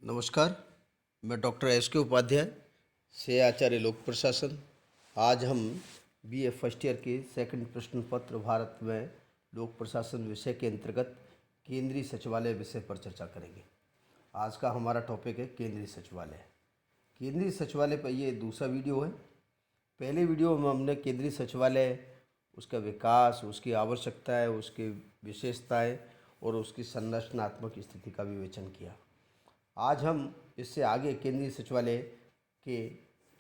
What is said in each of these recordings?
नमस्कार। मैं doctor S के उपाध्याय से आचार्य लोक प्रशासन। आज हम बीए फर्स्ट ईयर के सेकंड प्रश्न पत्र भारत में लोक प्रशासन विषय के अंतर्गत केंद्रीय सचिवालय विषय पर चर्चा करेंगे। आज का हमारा टॉपिक है केंद्रीय सचिवालय। केंद्रीय सचिवालय पर ये दूसरा वीडियो है। पहले वीडियो में हमने केंद्रीय सचिवालय, उसका विकास, उसकी आवश्यकताएं, उसकी विशेषताएं और उसकी संरचनात्मक स्थिति का विवेचन किया। आज हम इससे आगे केंद्रीय सचिवालय के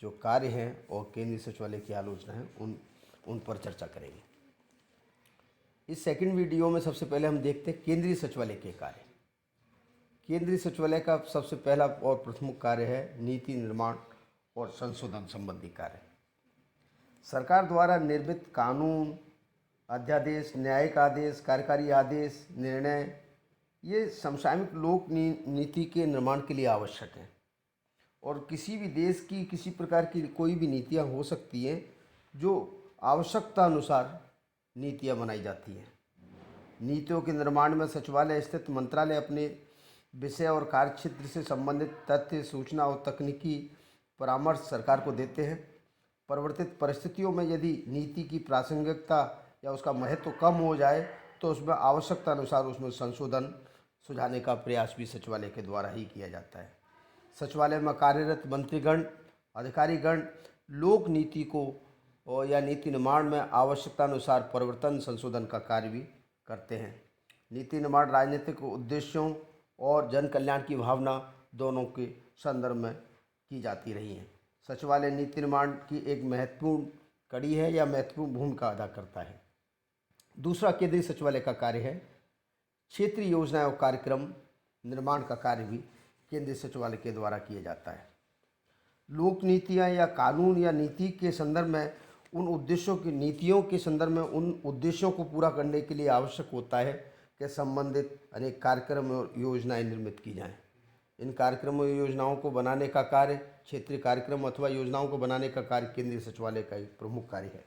जो कार्य हैं और केंद्रीय सचिवालय की आलोचना है उन पर चर्चा करेंगे। इस सेकंड वीडियो में सबसे पहले हम देखते हैं केंद्रीय सचिवालय के कार्य। केंद्रीय सचिवालय का सबसे पहला और प्रमुख कार्य है नीति निर्माण और संशोधन संबंधी कार्य। सरकार द्वारा निर्मित कानून, अध्यादेश, न्यायिक आदेश, कार्यकारी आदेश, निर्णय ये समसामयिक लोक नीति के निर्माण के लिए आवश्यक है। और किसी भी देश की किसी प्रकार की कोई भी नीतियाँ हो सकती हैं जो आवश्यकता अनुसार नीतियाँ बनाई जाती हैं। नीतियों के निर्माण में सचिवालय स्थित मंत्रालय अपने विषय और कार्यक्षेत्र से संबंधित तथ्य, सूचना और तकनीकी परामर्श सरकार को देते हैं। परिवर्तित परिस्थितियों में यदि नीति की प्रासंगिकता या उसका महत्व कम हो जाए तो उसमें आवश्यकता अनुसार उसमें संशोधन सुझाने का प्रयास भी सचिवालय के द्वारा ही किया जाता है। सचिवालय में कार्यरत मंत्रीगण, अधिकारीगण लोक नीति को या नीति निर्माण में आवश्यकता अनुसार परिवर्तन संशोधन का कार्य भी करते हैं। नीति निर्माण राजनीतिक उद्देश्यों और जन कल्याण की भावना दोनों के संदर्भ में की जाती रही है। सचिवालय नीति निर्माण की एक महत्वपूर्ण कड़ी है या महत्वपूर्ण भूमिका अदा करता है। दूसरा केंद्रीय सचिवालय का कार्य है क्षेत्रीय योजनाएं और कार्यक्रम निर्माण का कार्य भी केंद्रीय सचिवालय के द्वारा किया जाता है। लोक नीतियाँ या कानून या नीति के संदर्भ में उन उद्देश्यों की नीतियों के संदर्भ में उन उद्देश्यों को पूरा करने के लिए आवश्यक होता है कि संबंधित अनेक कार्यक्रम और योजनाएं निर्मित की जाएं। इन कार्यक्रमों और योजनाओं को बनाने का कार्य, क्षेत्रीय कार्यक्रम अथवा योजनाओं को बनाने का कार्य केंद्रीय सचिवालय का एक प्रमुख कार्य है।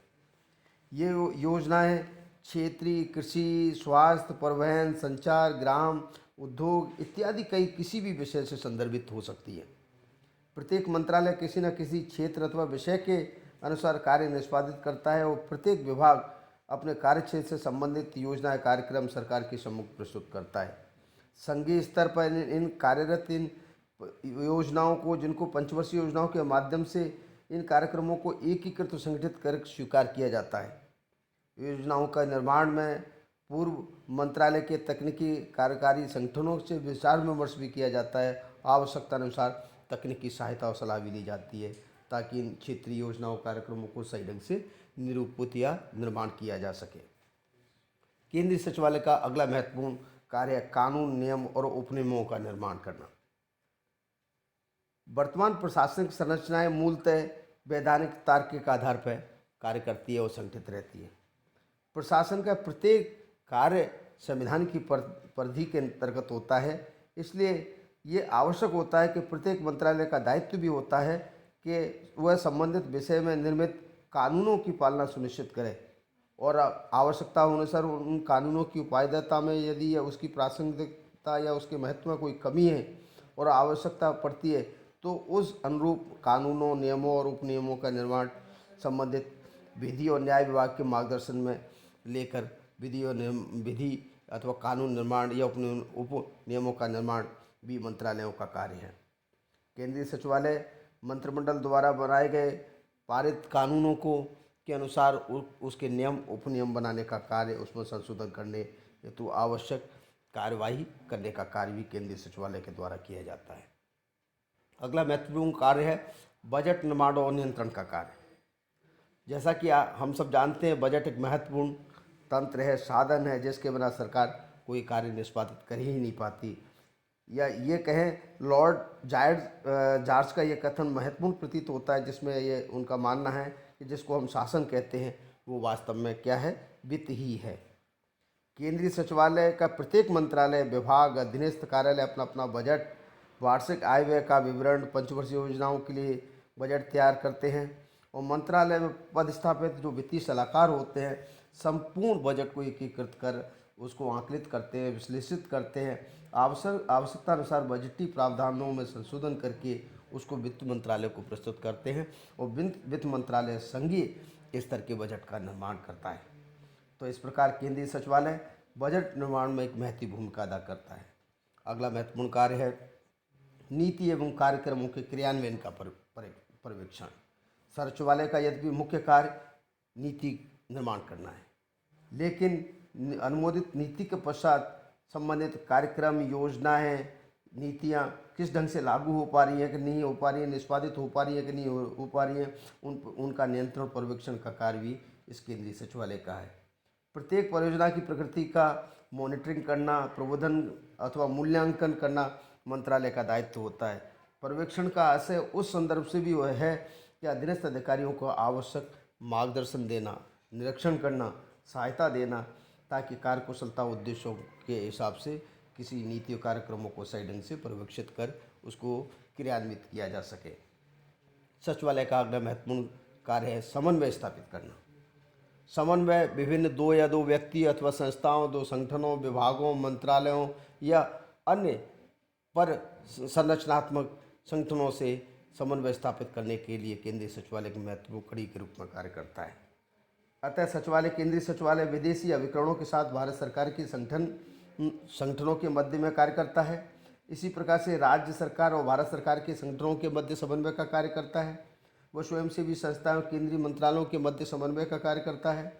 ये योजनाएं क्षेत्रीय कृषि, स्वास्थ्य, परिवहन, संचार, ग्राम, उद्योग इत्यादि कई किसी भी विषय से संदर्भित हो सकती है। प्रत्येक मंत्रालय किसी न किसी क्षेत्र अथवा विषय के अनुसार कार्य निष्पादित करता है और प्रत्येक विभाग अपने कार्यक्षेत्र से संबंधित योजनाएं कार्यक्रम सरकार के सम्मुख प्रस्तुत करता है। संघीय स्तर पर इन कार्यरत इन योजनाओं को, जिनको पंचवर्षीय योजनाओं के माध्यम से इन कार्यक्रमों को एकीकृत और संगठित कर स्वीकार किया जाता है। योजनाओं का निर्माण में पूर्व मंत्रालय के तकनीकी कार्यकारी संगठनों से विचार विमर्श भी किया जाता है। आवश्यकता अनुसार तकनीकी सहायता और सलाह भी दी जाती है ताकि इन क्षेत्रीय योजनाओं कार्यक्रमों को सही ढंग से निरूपित या निर्माण किया जा सके। केंद्रीय सचिवालय का अगला महत्वपूर्ण कार्य है कानून, नियम और उपनियमों का निर्माण करना। वर्तमान प्रशासनिक संरचनाएं मूलतः वैधानिक तार्किक आधार पर कार्य करती है और संगठित रहती है। प्रशासन का प्रत्येक कार्य संविधान की परिधि के अंतर्गत होता है, इसलिए ये आवश्यक होता है कि प्रत्येक मंत्रालय का दायित्व भी होता है कि वह संबंधित विषय में निर्मित कानूनों की पालना सुनिश्चित करे और आवश्यकता अनुसार उन कानूनों की उपादेयता में यदि उसकी प्रासंगिकता या उसके महत्व में कोई कमी है और आवश्यकता पड़ती है तो उस अनुरूप कानूनों, नियमों और उपनियमों का निर्माण संबंधित विधि और न्याय विभाग के मार्गदर्शन में लेकर विधि अथवा कानून निर्माण या उप नियमों का निर्माण भी मंत्रालयों का कार्य है। केंद्रीय सचिवालय मंत्रिमंडल द्वारा बनाए गए पारित कानूनों को के अनुसार उसके नियम उपनियम बनाने का कार्य, उसमें संशोधन करने हेतु आवश्यक कार्यवाही करने का कार्य भी केंद्रीय सचिवालय के द्वारा किया जाता है। अगला महत्वपूर्ण कार्य है बजट निर्माण और नियंत्रण का कार्य। जैसा कि हम सब जानते हैं, बजट एक महत्वपूर्ण तंत्र है, साधन है जिसके बिना सरकार कोई कार्य निष्पादित कर ही नहीं पाती। या ये कहें, लॉर्ड जॉर्ज का ये कथन महत्वपूर्ण प्रतीत होता है, जिसमें ये उनका मानना है कि जिसको हम शासन कहते हैं वो वास्तव में क्या है, वित्त ही है। केंद्रीय सचिवालय का प्रत्येक मंत्रालय, विभाग, अधीनस्थ कार्यालय अपना अपना बजट, वार्षिक आय व्यय का विवरण, पंचवर्षीय योजनाओं के लिए बजट तैयार करते हैं और मंत्रालय में पदस्थापित जो वित्तीय सलाहकार होते हैं संपूर्ण बजट को एकीकृत कर उसको आंकलित करते हैं, विश्लेषित करते हैं, आवश्यकता अनुसार बजटीय प्रावधानों में संशोधन करके उसको वित्त मंत्रालय को प्रस्तुत करते हैं और वित्त मंत्रालय संघीय स्तर के बजट का निर्माण करता है। तो इस प्रकार केंद्रीय सचिवालय बजट निर्माण में एक महत्वपूर्ण भूमिका अदा करता है। अगला महत्वपूर्ण कार्य है नीति एवं कार्यक्रमों के क्रियान्वयन का पर्यवेक्षण। सचिवालय का यद्यपि मुख्य कार्य नीति निर्माण करना है, लेकिन अनुमोदित नीति के पश्चात संबंधित कार्यक्रम, योजनाएं, नीतियां किस ढंग से लागू हो पा रही है कि नहीं हो पा रही है, निष्पादित हो पा रही है कि नहीं हो पा रही है, उनका नियंत्रण पर्यवेक्षण का कार्य भी इस केंद्रीय सचिवालय का है। प्रत्येक परियोजना की प्रकृति का मॉनिटरिंग करना, प्रबंधन अथवा मूल्यांकन करना मंत्रालय का दायित्व होता है। पर्यवेक्षण का आशय उस संदर्भ से भी वह है कि अधीनस्थ अधिकारियों को आवश्यक मार्गदर्शन देना, निरीक्षण करना, सहायता देना, ताकि कार्यकुशलता उद्देश्यों के हिसाब से किसी नीति और कार्यक्रमों को सही ढंग से पर्यवेक्षित कर उसको क्रियान्वित किया जा सके। सचिवालय का अगला महत्वपूर्ण कार्य है समन्वय स्थापित करना। समन्वय विभिन्न दो व्यक्ति अथवा संस्थाओं, दो संगठनों, विभागों, मंत्रालयों या अन्य पर संरचनात्मक संगठनों से समन्वय स्थापित करने के लिए केंद्रीय सचिवालय की महत्वपूर्ण कड़ी के रूप में कार्य करता है। अतः केंद्रीय सचिवालय विदेशी अभिकरणों के साथ भारत सरकार के संगठनों के मध्य में कार्य करता है। इसी प्रकार से राज्य सरकार और भारत सरकार के संगठनों के मध्य समन्वय का कार्य करता है। वह स्वयंसेवी संस्थाओं, केंद्रीय मंत्रालयों के मध्य समन्वय का कार्य करता है।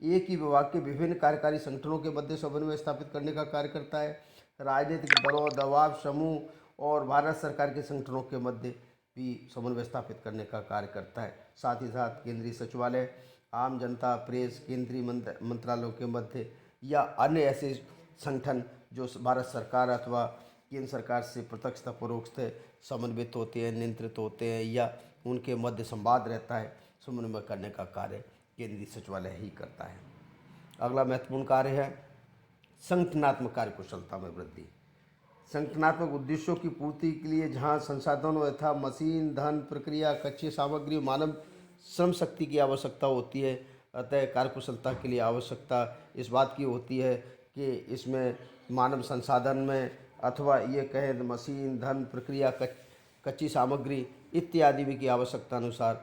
एक ही विभाग के विभिन्न कार्यकारी संगठनों के मध्य समन्वय स्थापित करने का कार्य करता है। राजनीतिक दलों, दबाव समूह और भारत सरकार के संगठनों के मध्य भी समन्वय स्थापित करने का कार्य करता है। साथ ही साथ केंद्रीय सचिवालय आम जनता, प्रेस, केंद्रीय मंत्रालयों के मध्य या अन्य ऐसे संगठन जो भारत सरकार अथवा केंद्र सरकार से प्रत्यक्ष परोक्ष समन्वित होते हैं, नियंत्रित होते हैं या उनके मध्य संवाद रहता है, समन्वय करने का कार्य केंद्रीय सचिवालय ही करता है। अगला महत्वपूर्ण कार्य है संगठनात्मक कार्यकुशलता में वृद्धि। संगठनात्मक उद्देश्यों की पूर्ति के लिए जहां संसाधनों यथा मशीन, धन, प्रक्रिया, कच्ची सामग्री, मानव श्रम शक्ति की आवश्यकता होती है, अतः कार्यकुशलता के लिए आवश्यकता इस बात की होती है कि इसमें मानव संसाधन में अथवा ये कहें मशीन, धन, प्रक्रिया, कच्ची सामग्री इत्यादि भी की आवश्यकता अनुसार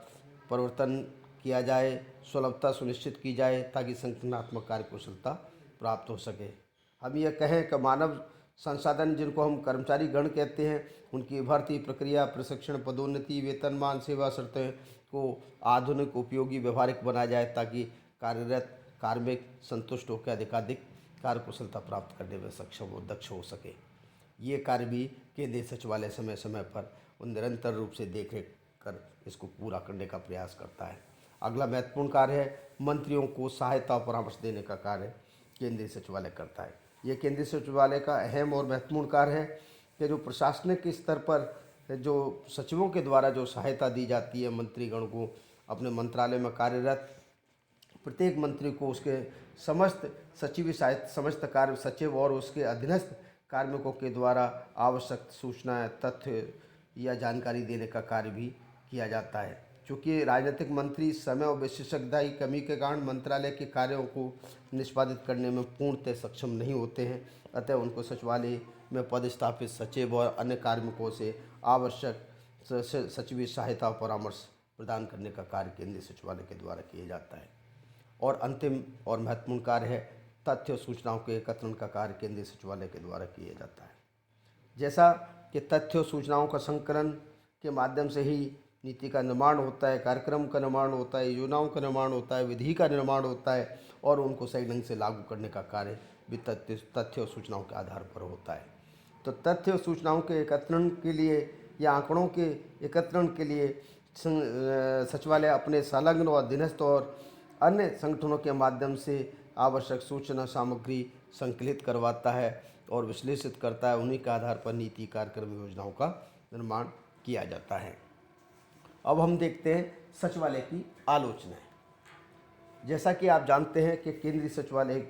परिवर्तन किया जाए, सुलभता सुनिश्चित की जाए ताकि संगठनात्मक कार्यकुशलता प्राप्त हो सके। हम ये कहें कि मानव संसाधन जिनको हम कर्मचारी गण कहते हैं, उनकी भर्ती प्रक्रिया, प्रशिक्षण, पदोन्नति, वेतनमान, सेवा शर्तें को आधुनिक, उपयोगी, व्यवहारिक बनाया जाए ताकि कार्यरत कार्मिक संतुष्ट होकर अधिकाधिक कार्यकुशलता प्राप्त करने में सक्षम हो, दक्ष हो सके। ये कार्य भी केंद्रीय सचिवालय समय समय पर निरंतर रूप से देखरेख कर इसको पूरा करने का प्रयास करता है। अगला महत्वपूर्ण कार्य है मंत्रियों को सहायता और परामर्श देने का कार्य केंद्रीय सचिवालय करता है। ये केंद्रीय सचिवालय का अहम और महत्वपूर्ण कार्य है कि जो प्रशासनिक स्तर पर जो सचिवों के द्वारा जो सहायता दी जाती है मंत्रीगण को अपने मंत्रालय में कार्यरत प्रत्येक मंत्री को उसके समस्त समस्त कार्य सचिव और उसके अधीनस्थ कार्मिकों के द्वारा आवश्यक सूचनाएं, तथ्य या जानकारी देने का कार्य भी किया जाता है। चूँकि राजनीतिक मंत्री समय और विशेषज्ञता की कमी के कारण मंत्रालय के कार्यों को निष्पादित करने में पूर्णतः सक्षम नहीं होते हैं, अतः उनको सचिवालय में पदस्थापित सचिव और अन्य कार्मिकों से आवश्यक सचिवीय सहायता और परामर्श प्रदान करने का कार्य केंद्रीय सचिवालय के द्वारा किया जाता है। और अंतिम और महत्वपूर्ण कार्य है तथ्य और सूचनाओं के एकत्रण का कार्य केंद्रीय सचिवालय के द्वारा किया जाता है। जैसा कि तथ्य और सूचनाओं का संकलन के माध्यम से ही नीति का निर्माण होता है, कार्यक्रम का निर्माण होता है, योजनाओं का निर्माण होता है, विधि का निर्माण होता है और उनको सही ढंग से लागू करने का कार्य भी तथ्य और सूचनाओं के आधार पर होता है। तो तथ्य और सूचनाओं के एकत्रण के लिए या आंकड़ों के एकत्रण के लिए सचिवालय अपने संलग्न और अधीनस्थ और अन्य संगठनों के माध्यम से आवश्यक सूचना सामग्री संकलित करवाता है और विश्लेषित करता है। उन्हीं के आधार पर नीति, कार्यक्रम, योजनाओं का निर्माण किया जाता है। अब हम देखते हैं सचिवालय की आलोचनाएं। जैसा कि आप जानते हैं कि केंद्रीय सचिवालय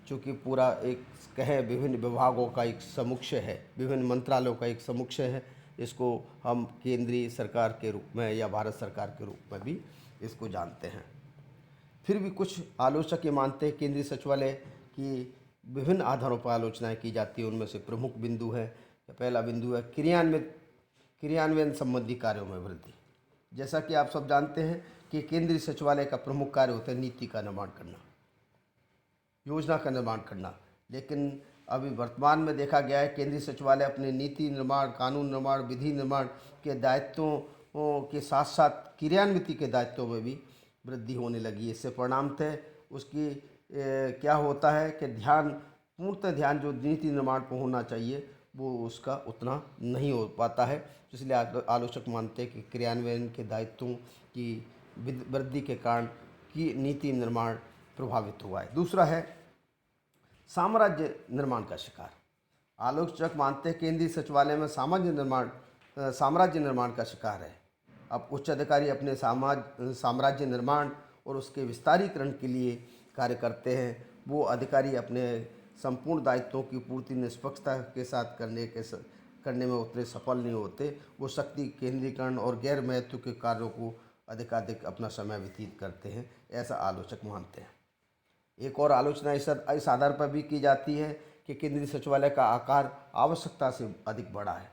चूँकि पूरा एक कहें विभिन्न विभागों का एक समुच्चय है, विभिन्न मंत्रालयों का एक समुच्चय है, इसको हम केंद्रीय सरकार के रूप में या भारत सरकार के रूप में भी इसको जानते हैं। फिर भी कुछ आलोचक ये मानते हैं केंद्रीय सचिवालय कि विभिन्न आधारों पर आलोचनाएं की जाती है। उनमें से प्रमुख बिंदु है, पहला बिंदु है क्रियान्वयन संबंधी कार्यों में वृद्धि। जैसा कि आप सब जानते हैं कि केंद्रीय सचिवालय का प्रमुख कार्य होता है नीति का निर्माण करना, योजना का निर्माण करना। लेकिन अभी वर्तमान में देखा गया है केंद्रीय सचिवालय अपने नीति निर्माण, कानून निर्माण, विधि निर्माण के दायित्वों के साथ साथ क्रियान्विति के दायित्वों में भी वृद्धि होने लगी है। इससे परिणामतः उसकी क्या होता है कि पूर्णतः ध्यान जो नीति निर्माण पर होना चाहिए वो उसका उतना नहीं हो पाता है। इसलिए आलोचक मानते हैं कि क्रियान्वयन के दायित्वों की वृद्धि के कारण की नीति निर्माण प्रभावित हुआ है। दूसरा है साम्राज्य निर्माण का शिकार। आलोचक मानते हैं केंद्रीय सचिवालय में साम्राज्य निर्माण का शिकार है। अब उच्च अधिकारी अपने साम्राज्य निर्माण और उसके विस्तारीकरण के लिए कार्य करते हैं। वो अधिकारी अपने संपूर्ण दायित्वों की पूर्ति निष्पक्षता के साथ करने में उतने सफल नहीं होते। वो शक्ति केंद्रीकरण और गैर महत्व के कार्यों को अधिकाधिक अपना समय व्यतीत करते हैं, ऐसा आलोचक मानते हैं। एक और आलोचना इस आधार पर भी की जाती है कि केंद्रीय सचिवालय का आकार आवश्यकता से अधिक बड़ा है।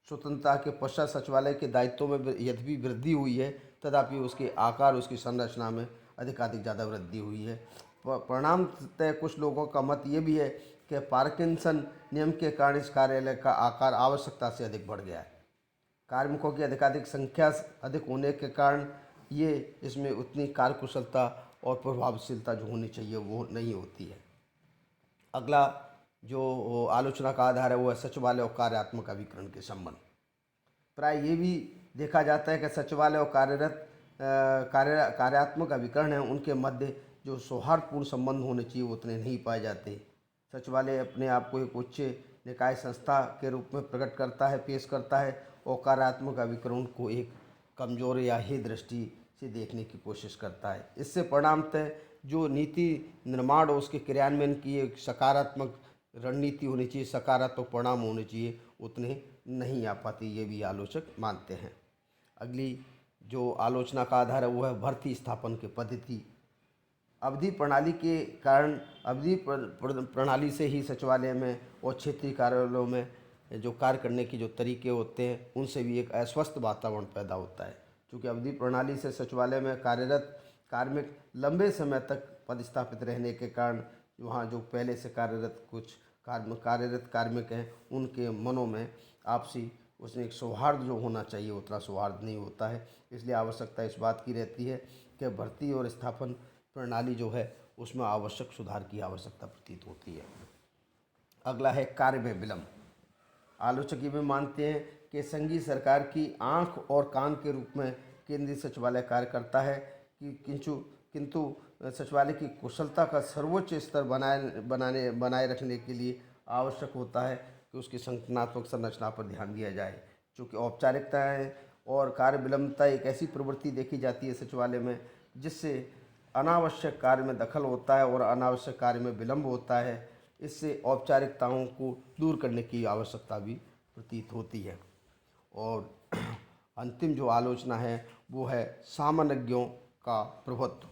स्वतंत्रता के पश्चात सचिवालय के दायित्वों में यद्यपि वृद्धि हुई है, तथापि उसके आकार, उसकी संरचना में अधिकाधिक ज़्यादा वृद्धि हुई है। परिणामतः कुछ लोगों का मत ये भी है कि पार्किंसन नियम के कारण इस कार्यालय का आकार आवश्यकता से अधिक बढ़ गया है। कार्मिकों की अधिकाधिक संख्या अधिक होने के कारण ये इसमें उतनी कार्यकुशलता और प्रभावशीलता जो होनी चाहिए वो नहीं होती है। अगला जो आलोचना का आधार है वो है सचिवालय और कार्यात्मक अभिकरण के संबंध। प्राय ये भी देखा जाता है कि सचिवालय और कार्यात्मक अभिकरण हैं उनके मध्य जो सौहार्दपूर्ण संबंध होने चाहिए वो उतने नहीं पाए जाते। सचिवालय अपने आप को एक उच्च निकाय संस्था के रूप में प्रकट करता है, पेश करता है, और कार्यात्मक अभिकरण को एक कमजोर या ही दृष्टि से देखने की कोशिश करता है। इससे परिणामतः जो नीति निर्माण और उसके क्रियान्वयन की एक सकारात्मक रणनीति होनी चाहिए, सकारात्मक परिणाम होने चाहिए, उतने नहीं आ पाती, ये भी आलोचक मानते हैं। अगली जो आलोचना का आधार है वो है भर्ती स्थापन की पद्धति। अवधि प्रणाली के कारण अवधि प्रणाली से ही सचिवालय में और क्षेत्रीय कार्यालयों में जो कार्य करने की जो तरीके होते हैं उनसे भी एक अस्वस्थ वातावरण पैदा होता है। क्योंकि अवधि प्रणाली से सचिवालय में कार्यरत कार्मिक लंबे समय तक पदस्थापित रहने के कारण वहाँ जो पहले से कार्यरत कार्मिक हैं उनके मनों में आपसी उसमें एक सौहार्द जो होना चाहिए उतना सौहार्द नहीं होता है। इसलिए आवश्यकता इस बात की रहती है कि भर्ती और स्थापन प्रणाली जो है उसमें आवश्यक सुधार की आवश्यकता प्रतीत होती है। अगला है कार्य में विलम्ब। आलोचक ये भी मानते हैं कि संघीय सरकार की आंख और कान के रूप में केंद्रीय सचिवालय कार्य करता है किंतु सचिवालय की कुशलता का सर्वोच्च स्तर बनाए रखने के लिए आवश्यक होता है कि उसकी संगठनात्मक संरचना पर ध्यान दिया जाए। चूँकि औपचारिकताएँ और कार्य विलंबता एक ऐसी प्रवृत्ति देखी जाती है सचिवालय में जिससे अनावश्यक कार्य में दखल होता है और अनावश्यक कार्य में विलंब होता है। इससे औपचारिकताओं को दूर करने की आवश्यकता भी प्रतीत होती है। और अंतिम जो आलोचना है वो है सामान्यज्ञों का प्रभुत्व।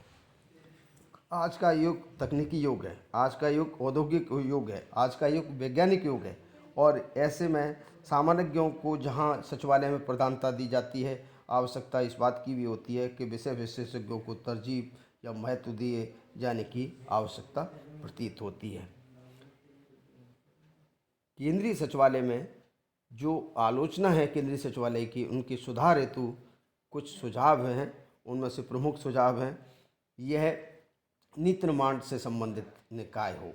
आज का युग तकनीकी युग है, आज का युग औद्योगिक युग है, आज का युग वैज्ञानिक युग है, और ऐसे में सामान्यज्ञों को जहां सचिवालय में प्रधानता दी जाती है, आवश्यकता इस बात की भी होती है कि विषय विशेषज्ञों को तरजीह या महत्व दिए जाने की आवश्यकता प्रतीत होती है। केंद्रीय सचिवालय में जो आलोचना है केंद्रीय सचिवालय की, उनकी सुधार हेतु कुछ सुझाव हैं। उनमें से प्रमुख सुझाव हैं यह नीति निर्माण से संबंधित निकाय हो।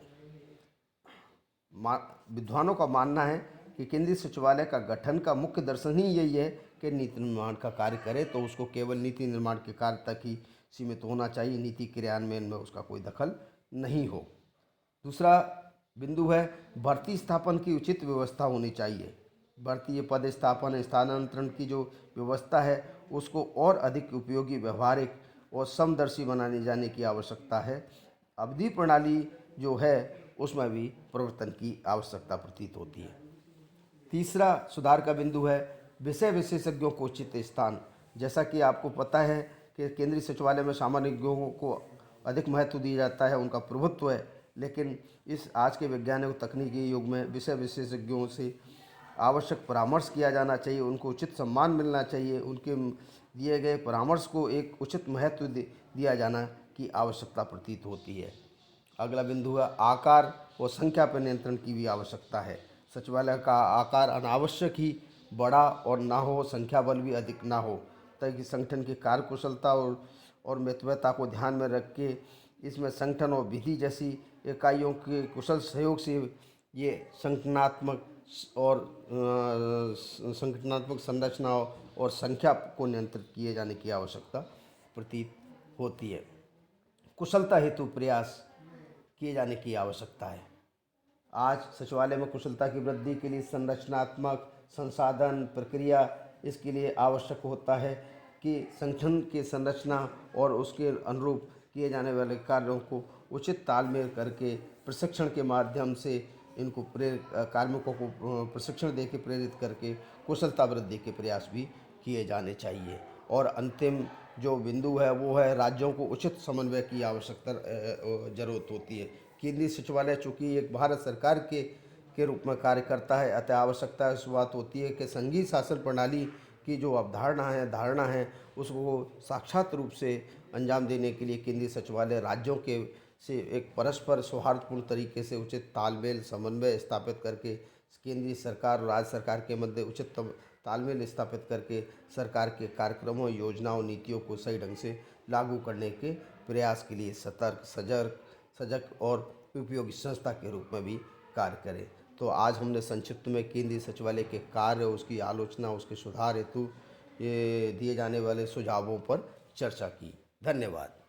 विद्वानों का मानना है कि केंद्रीय सचिवालय का गठन का मुख्य दर्शन ही यही है कि नीति निर्माण का कार्य करे, तो उसको केवल नीति निर्माण के कार्य तक ही सीमित होना चाहिए, नीति क्रियान्वयन में उसका कोई दखल नहीं हो। दूसरा बिंदु है भर्ती स्थापन की उचित व्यवस्था होनी चाहिए। भर्ती पद स्थापन स्थानांतरण की जो व्यवस्था है उसको और अधिक उपयोगी, व्यवहारिक और समदर्शी बनाने जाने की आवश्यकता है। अवधि प्रणाली जो है उसमें भी परिवर्तन की आवश्यकता प्रतीत होती है। तीसरा सुधार का बिंदु है विषय विशेषज्ञों को उचित स्थान। जैसा कि आपको पता है कि केंद्रीय सचिवालय में सामान्यज्ञों को अधिक महत्व दिया जाता है, उनका प्रभुत्व है, लेकिन इस आज के वैज्ञानिक और तकनीकी युग में विषय विशेषज्ञों से आवश्यक परामर्श किया जाना चाहिए, उनको उचित सम्मान मिलना चाहिए, उनके दिए गए परामर्श को एक उचित महत्व दिया जाना की आवश्यकता प्रतीत होती है। अगला बिंदु है आकार और संख्या पर नियंत्रण की भी आवश्यकता है। सचिवालय का आकार अनावश्यक ही बड़ा और ना हो, संख्या बल भी अधिक ना हो, ताकि संगठन की कार्यकुशलता और महत्वता को ध्यान में रख के इसमें संगठन और विधि जैसी इकाइयों के कुशल सहयोग से ये संगठनात्मक संरचना और संख्या को नियंत्रित किए जाने की आवश्यकता प्रतीत होती है। कुशलता हेतु प्रयास किए जाने की आवश्यकता है। आज सचिवालय में कुशलता की वृद्धि के लिए संरचनात्मक संसाधन प्रक्रिया इसके लिए आवश्यक होता है कि संगठन की संरचना और उसके अनुरूप किए जाने वाले कार्यों को उचित तालमेल करके प्रशिक्षण के माध्यम से इनको कार्मिकों को प्रशिक्षण दे के प्रेरित करके कुशलता वृद्धि के प्रयास भी किए जाने चाहिए। और अंतिम जो बिंदु है वो है राज्यों को उचित समन्वय की आवश्यकता जरूरत होती है। केंद्रीय सचिवालय चूँकि एक भारत सरकार के रूप में कार्य करता है, अतः आवश्यकता इस बात होती है कि संघीय शासन प्रणाली की जो धारणा है उसको साक्षात रूप से अंजाम देने के लिए केंद्रीय सचिवालय राज्यों के से एक परस्पर सौहार्दपूर्ण तरीके से उचित तालमेल समन्वय स्थापित करके केंद्रीय सरकार और राज्य सरकार के मध्य उचित तालमेल स्थापित करके सरकार के कार्यक्रमों, योजनाओं, नीतियों को सही ढंग से लागू करने के प्रयास के लिए सतर्क, सजग और उपयोगी संस्था के रूप में भी कार्य करें। तो आज हमने संक्षिप्त में केंद्रीय सचिवालय के कार्य, उसकी आलोचना, उसके सुधार हेतु ये दिए जाने वाले सुझावों पर चर्चा की। धन्यवाद।